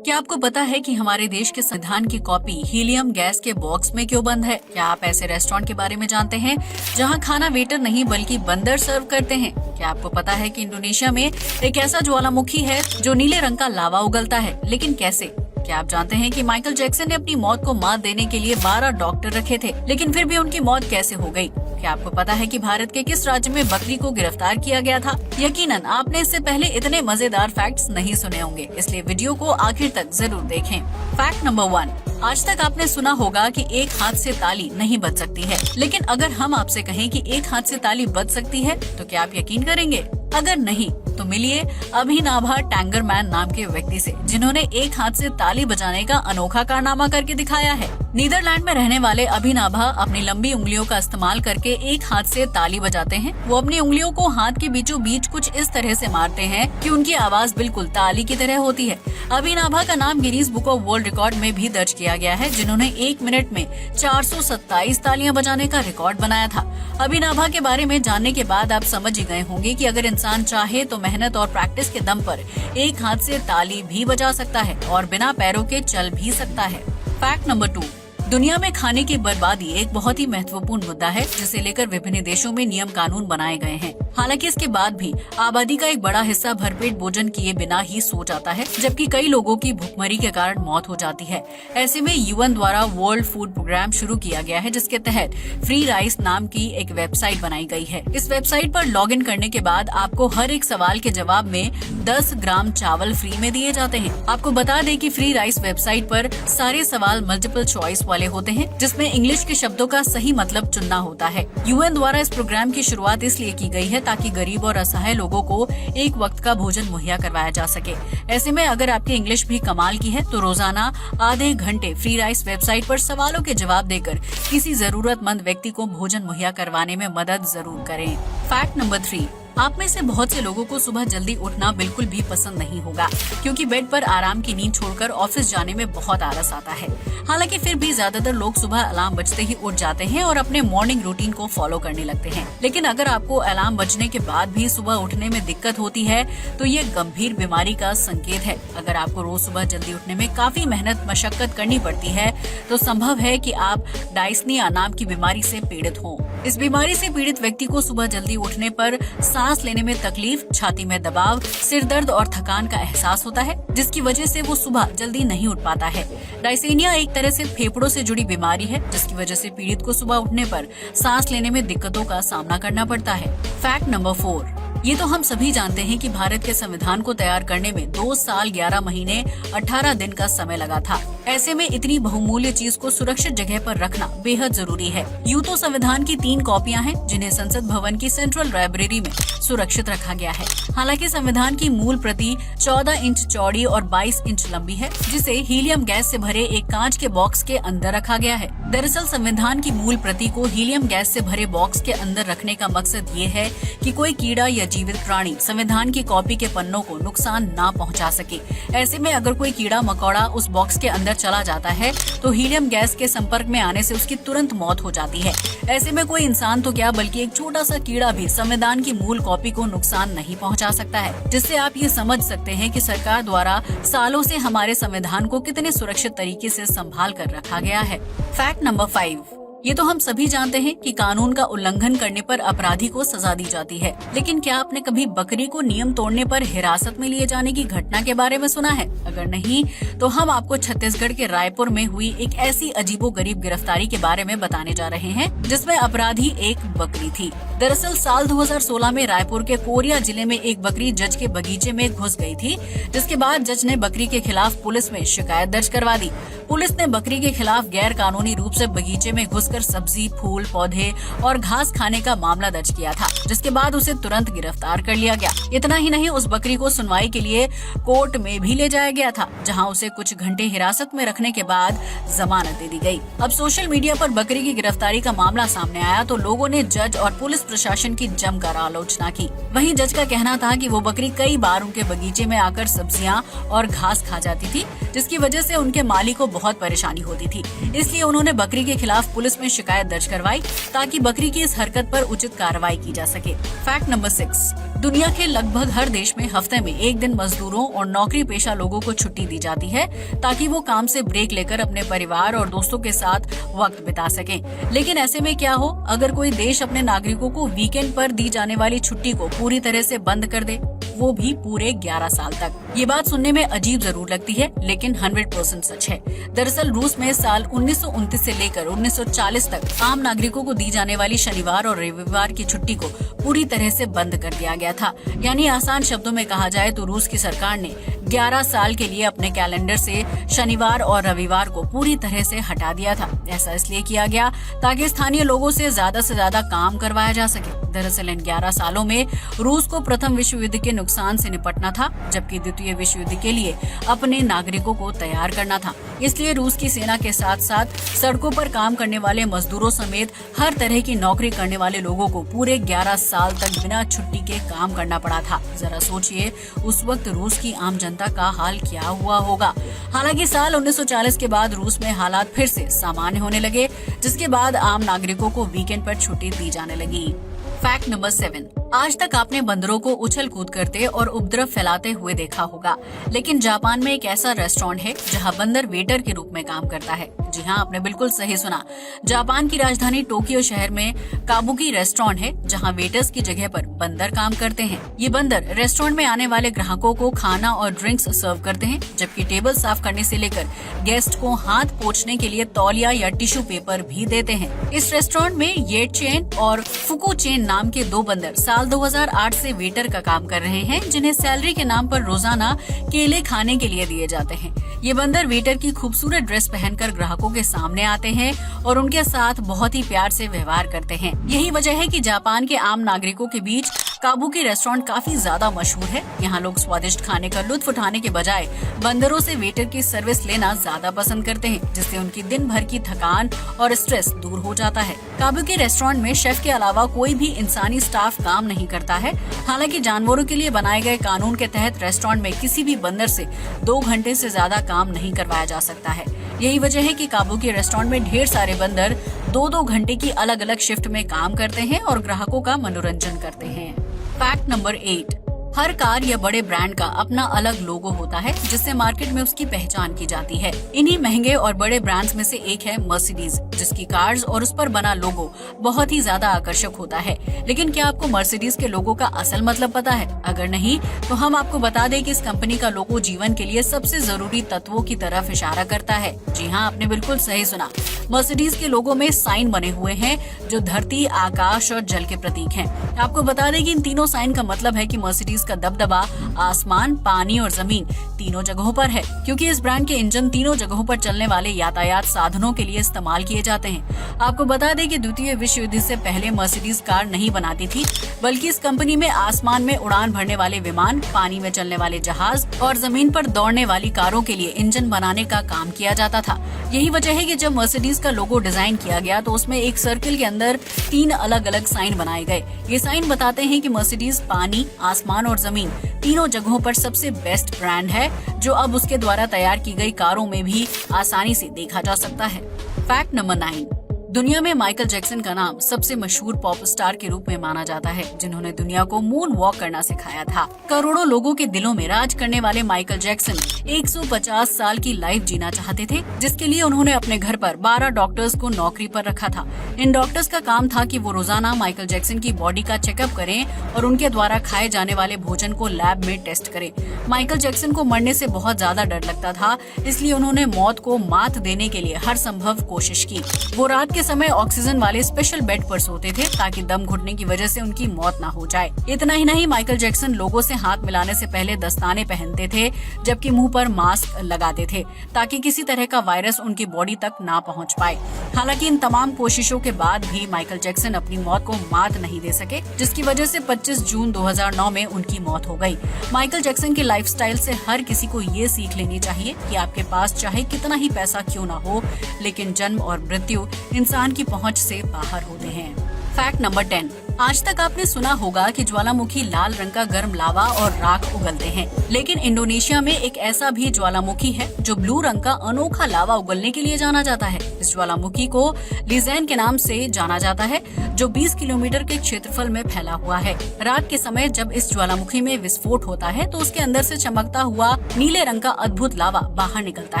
क्या आपको पता है कि हमारे देश के संविधान की कॉपी हीलियम गैस के बॉक्स में क्यों बंद है? क्या आप ऐसे रेस्टोरेंट के बारे में जानते हैं जहां खाना वेटर नहीं बल्कि बंदर सर्व करते हैं? क्या आपको पता है कि इंडोनेशिया में एक ऐसा ज्वालामुखी है जो नीले रंग का लावा उगलता है, लेकिन कैसे? क्या आप जानते हैं कि माइकल जैक्सन ने अपनी मौत को मात देने के लिए 12 डॉक्टर रखे थे, लेकिन फिर भी उनकी मौत कैसे हो गई? क्या आपको पता है कि भारत के किस राज्य में बकरी को गिरफ्तार किया गया था? यकीनन आपने इससे पहले इतने मजेदार फैक्ट्स नहीं सुने होंगे, इसलिए वीडियो को आखिर तक जरूर देखें। फैक्ट नंबर 1, आज तक आपने सुना होगा कि एक हाथ से ताली नहीं बज सकती है, लेकिन अगर हम आपसे कहें कि एक हाथ से ताली बज सकती है तो क्या आप यकीन करेंगे? अगर नहीं तो मिलिए अभिनाभा टैंगरमैन नाम के व्यक्ति से, जिन्होंने एक हाथ से ताली बजाने का अनोखा कारनामा करके दिखाया है। नीदरलैंड में रहने वाले अभिनाभा अपनी लंबी उंगलियों का इस्तेमाल करके एक हाथ से ताली बजाते हैं। वो अपनी उंगलियों को हाथ के बीचों बीच कुछ इस तरह से मारते हैं कि उनकी आवाज बिल्कुल ताली की तरह होती है। अभिनाभा का नाम Guinness book of world record में भी दर्ज किया गया है, जिन्होंने 1 मिनट में 427 तालियां बजाने का रिकॉर्ड बनाया था। अभिनाभा के बारे में जानने के बाद आप समझ ही गए होंगे कि अगर इंसान चाहे तो मेहनत और प्रैक्टिस के दम पर एक हाथ से ताली भी बजा सकता है और बिना पैरों के चल भी सकता है। फैक्ट नंबर 2, दुनिया में खाने की बर्बादी एक बहुत ही महत्वपूर्ण मुद्दा है, जिसे लेकर विभिन्न देशों में नियम कानून बनाए गए हैं। हालांकि इसके बाद भी आबादी का एक बड़ा हिस्सा भरपेट भोजन किए बिना ही सो जाता है, जबकि कई लोगों की भूखमरी के कारण मौत हो जाती है। ऐसे में यूएन द्वारा वर्ल्ड फूड प्रोग्राम शुरू किया गया है, जिसके तहत फ्री राइस नाम की एक वेबसाइट बनाई गई है। इस वेबसाइट पर लॉग इन करने के बाद आपको हर एक सवाल के जवाब में 10 ग्राम चावल फ्री में दिए जाते हैं। आपको बता दें कि फ्री राइस वेबसाइट पर सारे सवाल मल्टीपल चॉइस वाले होते हैं, जिसमें इंग्लिश के शब्दों का सही मतलब चुनना होता है। यूएन द्वारा इस प्रोग्राम की शुरुआत इसलिए की गई है ताकि गरीब और असहाय लोगों को एक वक्त का भोजन मुहैया करवाया जा सके। ऐसे में अगर आपकी इंग्लिश भी कमाल की है तो रोजाना आधे घंटे फ्री राइस वेबसाइट पर सवालों के जवाब देकर किसी जरूरतमंद व्यक्ति को भोजन मुहैया करवाने में मदद जरूर करें। फैक्ट नंबर 3, आप में से बहुत से लोगों को सुबह जल्दी उठना बिल्कुल भी पसंद नहीं होगा, क्योंकि बेड पर आराम की नींद छोड़कर ऑफिस जाने में बहुत आलस आता है। हालांकि फिर भी ज्यादातर लोग सुबह अलार्म बजते ही उठ जाते हैं और अपने मॉर्निंग रूटीन को फॉलो करने लगते हैं। लेकिन अगर आपको अलार्म बजने के बाद भी सुबह उठने में दिक्कत होती है तो ये गंभीर बीमारी का संकेत है। अगर आपको रोज सुबह जल्दी उठने में काफी मेहनत मशक्कत करनी पड़ती है तो संभव है कि आप डायस्निया नाम की बीमारी से पीड़ित हों। इस बीमारी से पीड़ित व्यक्ति को सुबह जल्दी उठने पर सांस लेने में तकलीफ, छाती में दबाव, सिर दर्द और थकान का एहसास होता है, जिसकी वजह से वो सुबह जल्दी नहीं उठ पाता है। डायसेनिया एक तरह से फेफड़ों से जुड़ी बीमारी है, जिसकी वजह से पीड़ित को सुबह उठने पर सांस लेने में दिक्कतों का सामना करना पड़ता है। फैक्ट नंबर 4, ये तो हम सभी जानते हैं कि भारत के संविधान को तैयार करने में 2 साल 11 महीने 18 दिन का समय लगा था। ऐसे में इतनी बहुमूल्य चीज को सुरक्षित जगह पर रखना बेहद जरूरी है। यूं तो संविधान की 3 कॉपियां हैं, जिन्हें संसद भवन की सेंट्रल लाइब्रेरी में सुरक्षित रखा गया है। हालांकि संविधान की मूल प्रति 14 इंच चौड़ी और 22 इंच लंबी है, जिसे हीलियम गैस से भरे एक कांच के बॉक्स के अंदर रखा गया है। दरअसल संविधान की मूल प्रति को हीलियम गैस से भरे बॉक्स के अंदर रखने का मकसद ये है कि कोई कीड़ा या जीवित प्राणी संविधान की कॉपी के पन्नों को नुकसान ना पहुंचा सके। ऐसे में अगर कोई कीड़ा मकोड़ा उस बॉक्स के अंदर चला जाता है तो हीलियम गैस के संपर्क में आने से उसकी तुरंत मौत हो जाती है। ऐसे में कोई इंसान तो क्या बल्कि एक छोटा सा कीड़ा भी संविधान की मूल कॉपी को नुकसान नहीं पहुंचा सकता है, जिससे आप ये समझ सकते हैं कि सरकार द्वारा सालों से हमारे संविधान को कितने सुरक्षित तरीके से संभाल कर रखा गया है। फैक्ट नंबर 5, ये तो हम सभी जानते हैं कि कानून का उल्लंघन करने पर अपराधी को सजा दी जाती है, लेकिन क्या आपने कभी बकरी को नियम तोड़ने पर हिरासत में लिए जाने की घटना के बारे में सुना है? अगर नहीं तो हम आपको छत्तीसगढ़ के रायपुर में हुई एक ऐसी अजीबोगरीब गिरफ्तारी के बारे में बताने जा रहे हैं, जिसमें अपराधी एक बकरी थी। दरअसल साल 2016 में रायपुर के कोरिया जिले में एक बकरी जज के बगीचे में घुस गई थी, जिसके बाद जज ने बकरी के खिलाफ पुलिस में शिकायत दर्ज करवा दी। पुलिस ने बकरी के खिलाफ गैर कानूनी रूप से बगीचे में घुसकर सब्जी, फूल, पौधे और घास खाने का मामला दर्ज किया था, जिसके बाद उसे तुरंत गिरफ्तार कर लिया गया। इतना ही नहीं, उस बकरी को सुनवाई के लिए कोर्ट में भी ले जाया गया था, जहां उसे कुछ घंटे हिरासत में रखने के बाद जमानत दे दी गई। अब सोशल मीडिया पर बकरी की गिरफ्तारी का मामला सामने आया तो लोगों ने जज और पुलिस प्रशासन की जमकर आलोचना की। वहीं जज का कहना था कि वो बकरी कई बार उनके बगीचे में आकर सब्जियां और घास खा जाती थी, जिसकी वजह से उनके मालिक को बहुत परेशानी होती थी। इसलिए उन्होंने बकरी के खिलाफ पुलिस में शिकायत दर्ज करवाई ताकि बकरी की इस हरकत पर उचित कार्रवाई की जा सके। फैक्ट नंबर 6, दुनिया के लगभग हर देश में हफ्ते में एक दिन मजदूरों और नौकरी पेशा लोगों को छुट्टी दी जाती है ताकि वो काम से ब्रेक लेकर अपने परिवार और दोस्तों के साथ वक्त बिता सकें। लेकिन ऐसे में क्या हो अगर कोई देश अपने नागरिकों को वीकेंड पर दी जाने वाली छुट्टी को पूरी तरह से बंद कर दे, वो भी पूरे 11 साल तक। ये बात सुनने में अजीब जरूर लगती है, लेकिन 100% सच है। दरअसल रूस में साल 1929 से लेकर 1940 तक आम नागरिकों को दी जाने वाली शनिवार और रविवार की छुट्टी को पूरी तरह से बंद कर दिया गया था। यानी आसान शब्दों में कहा जाए तो रूस की सरकार ने 11 साल के लिए अपने कैलेंडर से शनिवार और रविवार को पूरी तरह से हटा दिया था। ऐसा इसलिए किया गया ताकि स्थानीय लोगों से ज्यादा काम करवाया जा सके। दरअसल इन 11 सालों में रूस को प्रथम विश्व युद्ध के नुकसान से निपटना था, जबकि द्वितीय विश्व युद्ध के लिए अपने नागरिकों को तैयार करना था। इसलिए रूस की सेना के साथ साथ सड़कों पर काम करने वाले मजदूरों समेत हर तरह की नौकरी करने वाले लोगों को पूरे 11 साल तक बिना छुट्टी के काम करना पड़ा था। जरा सोचिए उस वक्त रूस की आम जनता का हाल क्या हुआ होगा। हालांकि साल 1940 के बाद रूस में हालात फिर से सामान्य होने लगे, जिसके बाद आम नागरिकों को वीकेंड पर छुट्टी दी जाने लगी। फैक्ट नंबर 7, आज तक आपने बंदरों को उछल कूद करते और उपद्रव फैलाते हुए देखा होगा, लेकिन जापान में एक ऐसा रेस्टोरेंट है जहां बंदर वेटर के रूप में काम करता है। जी हाँ, आपने बिल्कुल सही सुना। जापान की राजधानी टोक्यो शहर में काबुकी रेस्टोरेंट है जहां वेटर्स की जगह पर बंदर काम करते हैं। ये बंदर रेस्टोरेंट में आने वाले ग्राहकों को खाना और ड्रिंक्स सर्व करते हैं, जबकि टेबल साफ करने से लेकर गेस्ट को हाथ पोंछने के लिए तौलिया या टिश्यू पेपर भी देते हैं। इस रेस्टोरेंट में ये चेन और फुकू चेन नाम के 2 बंदर साल 2008 से वेटर का काम कर रहे हैं, जिन्हें सैलरी के नाम पर रोजाना केले खाने के लिए दिए जाते हैं। ये बंदर वेटर की खूबसूरत ड्रेस पहनकर ग्राहकों के सामने आते हैं और उनके साथ बहुत ही प्यार से व्यवहार करते हैं। यही वजह है कि जापान के आम नागरिकों के बीच काबुकी रेस्टोरेंट काफी ज्यादा मशहूर है। यहाँ लोग स्वादिष्ट खाने का लुत्फ उठाने के बजाय बंदरों से वेटर की सर्विस लेना ज्यादा पसंद करते हैं, जिससे उनकी दिन भर की थकान और स्ट्रेस दूर हो जाता है। काबुकी रेस्टोरेंट में शेफ के अलावा कोई भी इंसानी स्टाफ काम नहीं करता है। हालांकि जानवरों के लिए बनाए गए कानून के तहत रेस्टोरेंट में किसी भी बंदर से 2 घंटे से ज्यादा काम नहीं करवाया जा सकता है। यही वजह है कि काबुकी रेस्टोरेंट में ढेर सारे बंदर 2-2 घंटे की अलग अलग शिफ्ट में काम करते हैं और ग्राहकों का मनोरंजन करते हैं। फैक्ट नंबर 8, हर कार या बड़े ब्रांड का अपना अलग लोगो होता है, जिससे मार्केट में उसकी पहचान की जाती है। इन्हीं महंगे और बड़े ब्रांड्स में से एक है मर्सिडीज, जिसकी कार्स और उस पर बना लोगो बहुत ही ज्यादा आकर्षक होता है। लेकिन क्या आपको मर्सिडीज के लोगो का असल मतलब पता है? अगर नहीं तो हम आपको बता दें कि इस कंपनी का लोगो जीवन के लिए सबसे जरूरी तत्वों की तरफ इशारा करता है। जी हाँ, आपने बिल्कुल सही सुना। मर्सिडीज के लोगो में साइन बने हुए हैं जो धरती, आकाश और जल के प्रतीक हैं। आपको बता दें कि इन तीनों साइन का मतलब है कि मर्सिडीज का दबदबा आसमान, पानी और जमीन तीनों जगहों पर है, क्योंकि इस ब्रांड के इंजन तीनों जगहों पर चलने वाले यातायात साधनों के लिए इस्तेमाल किए जाते हैं। आपको बता दें कि द्वितीय विश्व युद्ध से पहले मर्सिडीज कार नहीं बनाती थी, बल्कि इस कंपनी में आसमान में उड़ान भरने वाले विमान, पानी में चलने वाले जहाज और जमीन पर दौड़ने वाली कारों के लिए इंजन बनाने का काम किया जाता था। यही वजह है कि जब मर्सिडीज का लोगो डिजाइन किया गया तो उसमें एक सर्किल के अंदर 3 अलग अलग साइन बनाए गए। ये साइन बताते हैं कि मर्सिडीज पानी, आसमान और जमीन तीनों जगहों पर सबसे बेस्ट ब्रांड है, जो अब उसके द्वारा तैयार की गई कारों में भी आसानी से देखा जा सकता है। फैक्ट नंबर 9, दुनिया में माइकल जैक्सन का नाम सबसे मशहूर पॉप स्टार के रूप में माना जाता है, जिन्होंने दुनिया को मून वॉक करना सिखाया था। करोड़ों लोगों के दिलों में राज करने वाले माइकल जैक्सन 150 साल की लाइफ जीना चाहते थे, जिसके लिए उन्होंने अपने घर पर 12 डॉक्टर्स को नौकरी पर रखा था। इन डॉक्टर्स का काम था कि वो रोजाना माइकल जैक्सन की बॉडी का चेकअप करें और उनके द्वारा खाए जाने वाले भोजन को लैब में टेस्ट करें। माइकल जैक्सन को मरने से बहुत ज्यादा डर लगता था, इसलिए उन्होंने मौत को मात देने के लिए हर संभव कोशिश की। वो रात के समय ऑक्सीजन वाले स्पेशल बेड पर सोते थे ताकि दम घुटने की वजह से उनकी मौत ना हो जाए। इतना ही नहीं, माइकल जैक्सन लोगों से हाथ मिलाने से पहले दस्ताने पहनते थे, जबकि मुंह पर मास्क लगाते थे ताकि किसी तरह का वायरस उनकी बॉडी तक ना पहुंच पाए। हालांकि इन तमाम कोशिशों के बाद भी माइकल जैक्सन अपनी मौत को मात नहीं दे सके, जिसकी वजह से 25 जून 2009 में उनकी मौत हो गई। माइकल जैक्सन के लाइफस्टाइल से हर किसी को ये सीख लेनी चाहिए कि आपके पास चाहे कितना ही पैसा क्यों ना हो, लेकिन जन्म और मृत्यु इंसान की पहुंच से बाहर होते हैं। फैक्ट नंबर 10, आज तक आपने सुना होगा कि ज्वालामुखी लाल रंग का गर्म लावा और राख उगलते हैं, लेकिन इंडोनेशिया में एक ऐसा भी ज्वालामुखी है जो ब्लू रंग का अनोखा लावा उगलने के लिए जाना जाता है। इस ज्वालामुखी को लिज़ेन के नाम से जाना जाता है, जो 20 किलोमीटर के क्षेत्रफल में फैला हुआ है। रात के समय जब इस ज्वालामुखी में विस्फोट होता है तो उसके अंदर से चमकता हुआ नीले रंग का अद्भुत लावा बाहर निकलता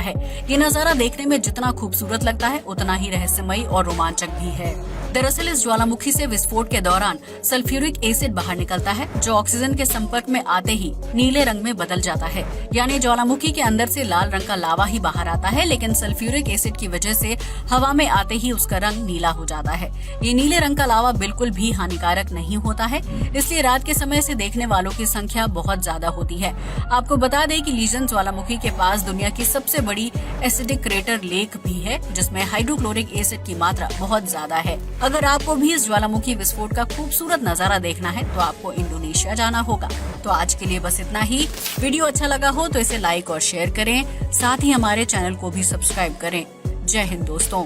है। ये नजारा देखने में जितना खूबसूरत लगता है उतना ही रहस्यमयी और रोमांचक भी है। दरअसल इस ज्वालामुखी से विस्फोट के दौरान सल्फ्यूरिक एसिड बाहर निकलता है, जो ऑक्सीजन के संपर्क में आते ही नीले रंग में बदल जाता है। यानी ज्वालामुखी के अंदर से लाल रंग का लावा ही बाहर आता है, लेकिन सल्फ्यूरिक एसिड की वजह से हवा में आते ही उसका रंग नीला हो जाता है। ये नीले रंग का लावा बिल्कुल भी हानिकारक नहीं होता है, इसलिए रात के समय से देखने वालों की संख्या बहुत ज्यादा होती है। आपको बता दें कि लीजन ज्वालामुखी के पास दुनिया की सबसे बड़ी एसिडिक क्रेटर लेक भी है, जिसमें हाइड्रोक्लोरिक एसिड की मात्रा बहुत ज्यादा है। अगर आपको भी इस ज्वालामुखी विस्फोट का खूबसूरत नजारा देखना है तो आपको इंडोनेशिया जाना होगा। तो आज के लिए बस इतना ही। वीडियो अच्छा लगा हो तो इसे लाइक और शेयर करें, साथ ही हमारे चैनल को भी सब्सक्राइब करें। जय हिंद दोस्तों।